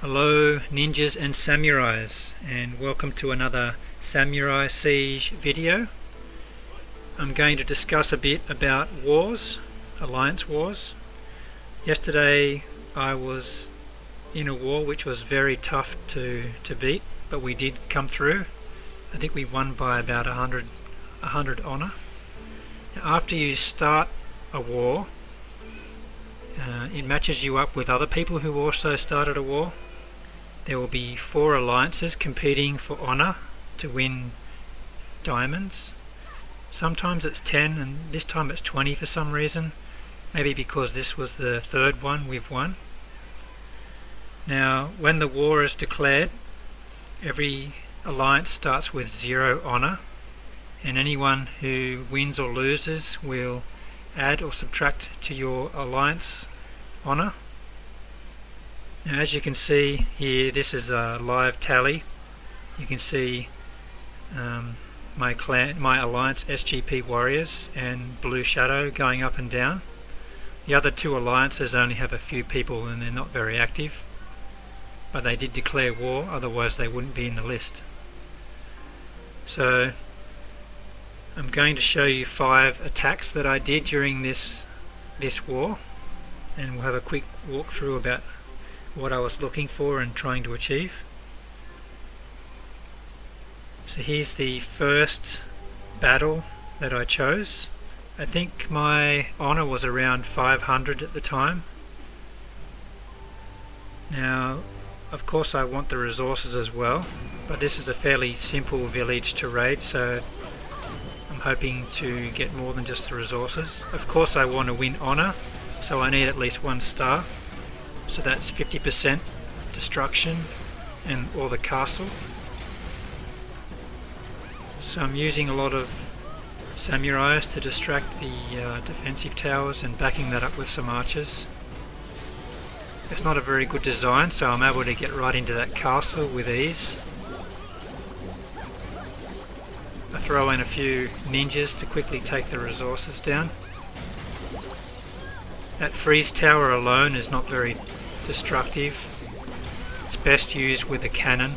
Hello ninjas and samurais, and welcome to another Samurai Siege video. I'm going to discuss a bit about wars, alliance wars. Yesterday I was in a war which was very tough to beat, but we did come through. I think we won by about 100 honor. Now, after you start a war, it matches you up with other people who also started a war. There will be 4 alliances competing for honor to win diamonds. Sometimes it's 10 and this time it's 20 for some reason. Maybe because this was the 3rd one we've won. Now when the war is declared, every alliance starts with 0 honor, and anyone who wins or loses will add or subtract to your alliance honor. Now, as you can see here, this is a live tally. You can see my alliance SGP Warriors and Blue Shadow going up and down. The other 2 alliances only have a few people and they're not very active, but they did declare war, otherwise they wouldn't be in the list. So I'm going to show you 5 attacks that I did during this war, and we'll have a quick walkthrough about what I was looking for and trying to achieve. So here's the first battle that I chose. I think my honor was around 500 at the time. Now of course I want the resources as well, but this is a fairly simple village to raid, so I'm hoping to get more than just the resources. Of course I want to win honor, so I need at least 1 star. So that's 50% destruction or the castle. So I'm using a lot of samurais to distract the defensive towers and backing that up with some archers. It's not a very good design, so I'm able to get right into that castle with ease. I throw in a few ninjas to quickly take the resources down. That freeze tower alone is not very destructive. It's best used with a cannon.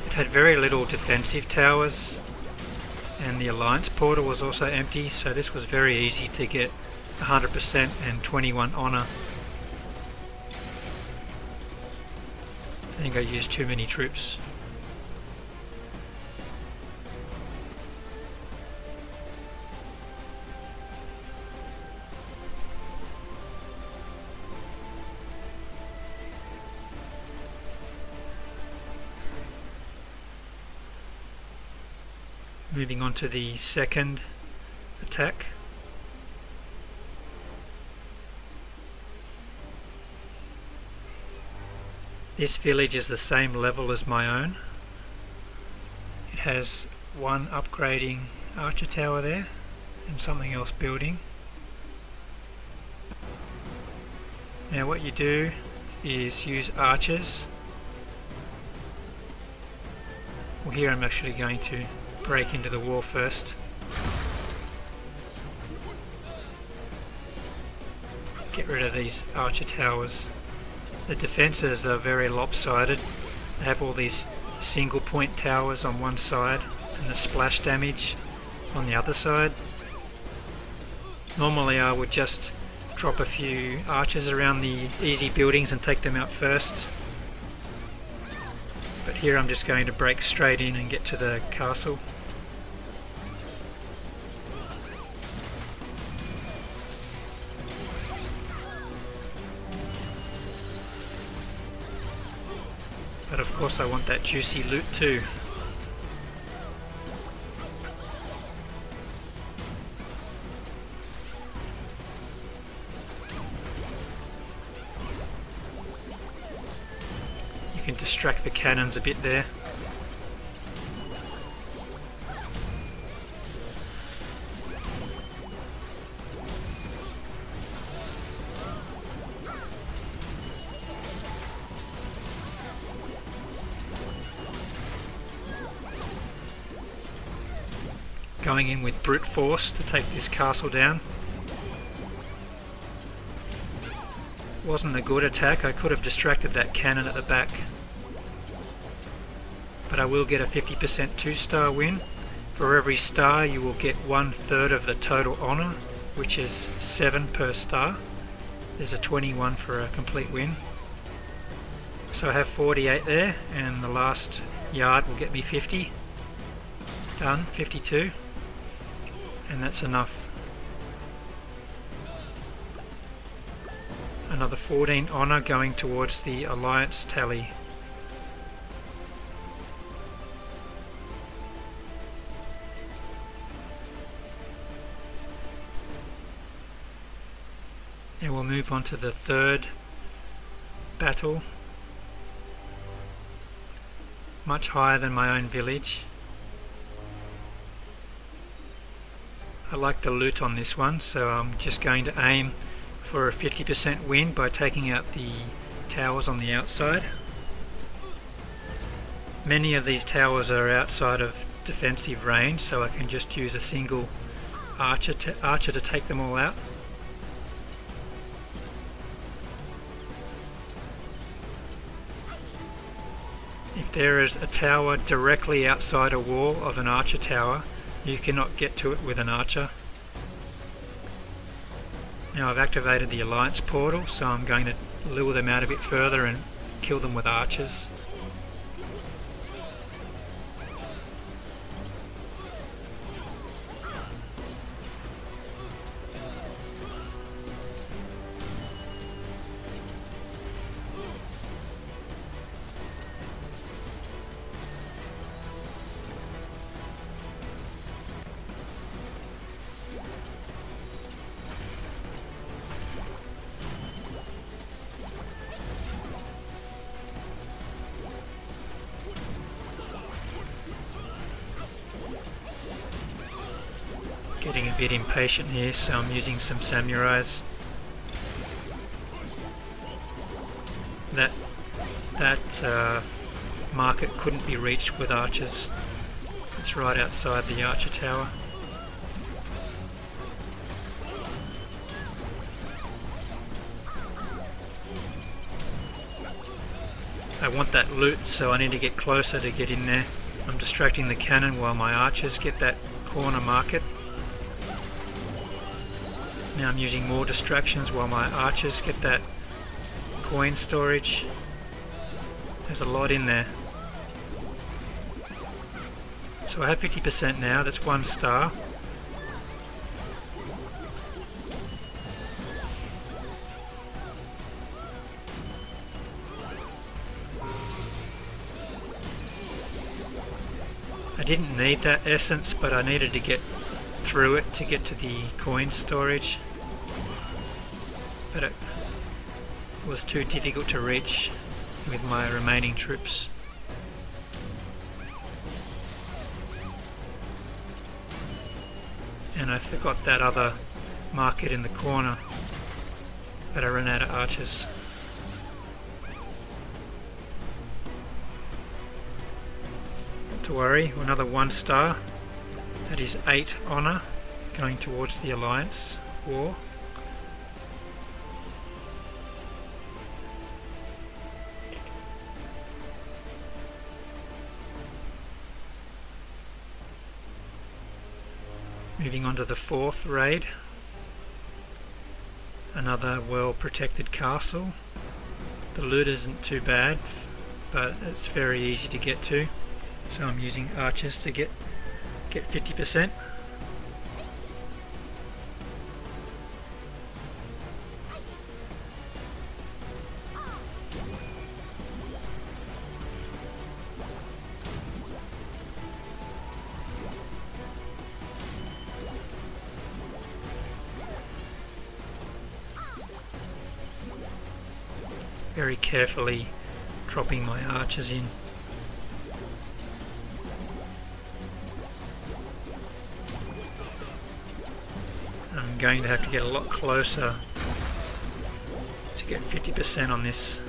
It had very little defensive towers, and the alliance portal was also empty, so this was very easy to get 100% and 21 honor. I think I used too many troops. Moving on to the second attack. This village is the same level as my own. It has 1 upgrading archer tower there and something else building. Now what you do is use archers. Well, here I'm actually going to break into the wall first. Get rid of these archer towers. The defences are very lopsided. They have all these single point towers on one side and the splash damage on the other side. Normally I would just drop a few archers around the easy buildings and take them out first, but here I'm just going to break straight in and get to the castle. But of course I want that juicy loot too. You can distract the cannons a bit there. going in with brute force to take this castle down. Wasn't a good attack. I could have distracted that cannon at the back. But I will get a 50% 2-star win. For every star you will get 1/3 of the total honour, which is 7 per star. There's a 21 for a complete win. So I have 48 there, and the last yard will get me 50. Done, 52. And that's enough. Another 14 honour going towards the alliance tally. And we'll move on to the third battle. Much higher than my own village. I like the loot on this one, so I'm just going to aim for a 50% win by taking out the towers on the outside. Many of these towers are outside of defensive range, so I can just use a single archer to take them all out. If there is a tower directly outside a wall of an archer tower, you cannot get to it with an archer. Now I've activated the alliance portal, so I'm going to lure them out a bit further and kill them with archers. Getting a bit impatient here, so I'm using some samurais. That market couldn't be reached with archers. It's right outside the archer tower. I want that loot, so I need to get closer to get in there. I'm distracting the cannon while my archers get that corner market. Now I'm using more distractions while my archers get that coin storage. There's a lot in there. So I have 50% now, that's 1 star. I didn't need that essence, but I needed to get through it to get to the coin storage. But it was too difficult to reach with my remaining troops. And I forgot that other market in the corner, but I ran out of archers. Not to worry, another 1 star. That is 8 honour going towards the alliance war. Moving on to the 4th raid. Another well protected castle. The loot isn't too bad, but it's very easy to get to. So I'm using archers to get 50%. Very carefully dropping my archers in. I'm going to have to get a lot closer to get 50% on this.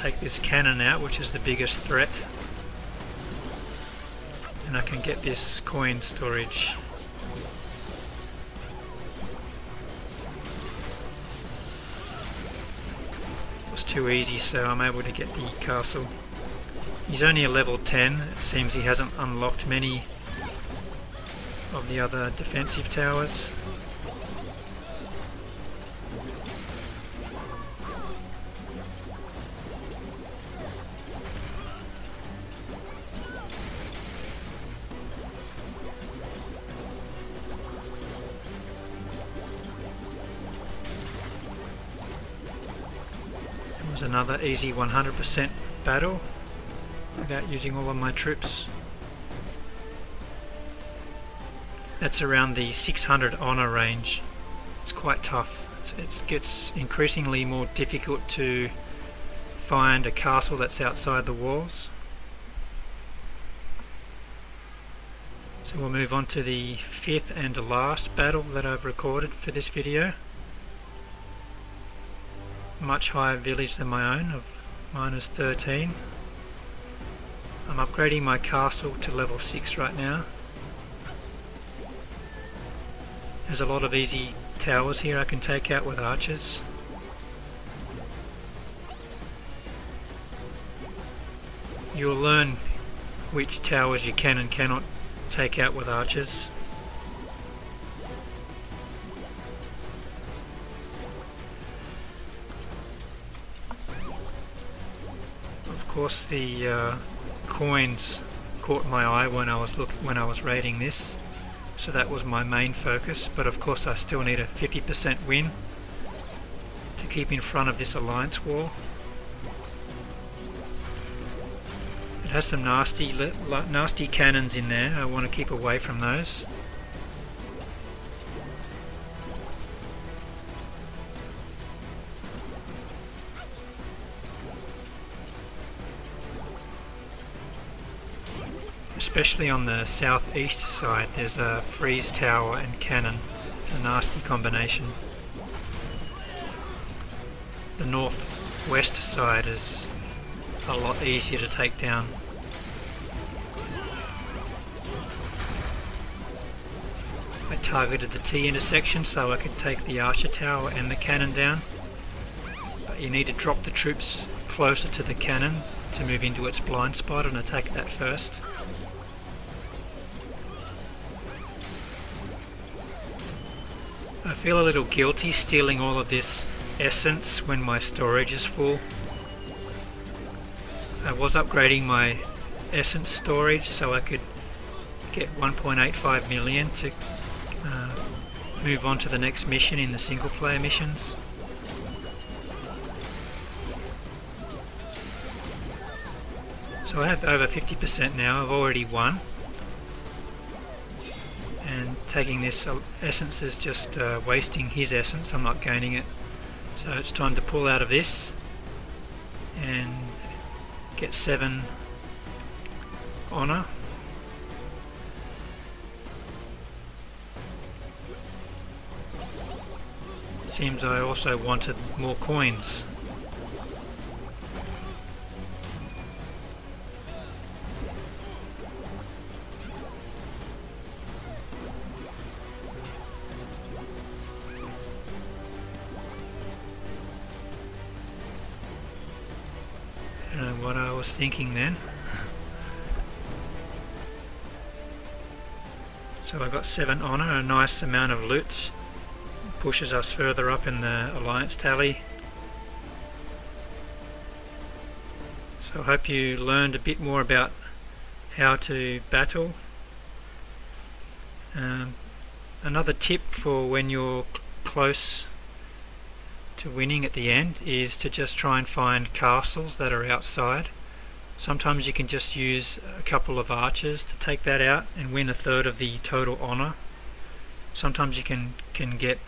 take this cannon out, which is the biggest threat, and I can get this coin storage. It was too easy, so I'm able to get the castle. He's only a level 10. It seems he hasn't unlocked many of the other defensive towers. It was another easy 100% battle without using all of my troops. That's around the 600 honor range. It's quite tough. It gets increasingly more difficult to find a castle that's outside the walls. So we'll move on to the fifth and last battle that I've recorded for this video. Much higher village than my own, of minus 13. I'm upgrading my castle to level 6 right now. There's a lot of easy towers here I can take out with archers. You'll learn which towers you can and cannot take out with archers. Of course, the coins caught my eye when I was raiding this, so that was my main focus. But of course I still need a 50% win to keep in front of this alliance wall. It has some nasty cannons in there. I want to keep away from those. Especially on the southeast side, there's a freeze tower and cannon. It's a nasty combination. The northwest side is a lot easier to take down. I targeted the T intersection so I could take the archer tower and the cannon down. But you need to drop the troops closer to the cannon to move into its blind spot and attack that first. I feel a little guilty stealing all of this essence when my storage is full. I was upgrading my essence storage so I could get 1.85 million to move on to the next mission in the single player missions. So I have over 50% now. I've already won. And taking this essence is just wasting his essence. I'm not gaining it. So it's time to pull out of this and get 7 honor. Seems I also wanted more coins. I don't know what I was thinking then. So I got 7 honor, a nice amount of loot. Pushes us further up in the alliance tally. So I hope you learned a bit more about how to battle. Another tip for when you're close to winning at the end is to just try and find castles that are outside. Sometimes you can just use a couple of archers to take that out and win a third of the total honor. Sometimes you can get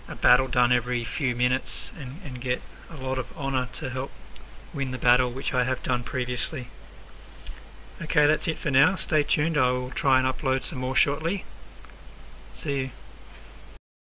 a battle done every few minutes and get a lot of honor to help win the battle, which I have done previously. Okay, that's it for now. Stay tuned. I will try and upload some more shortly. See you.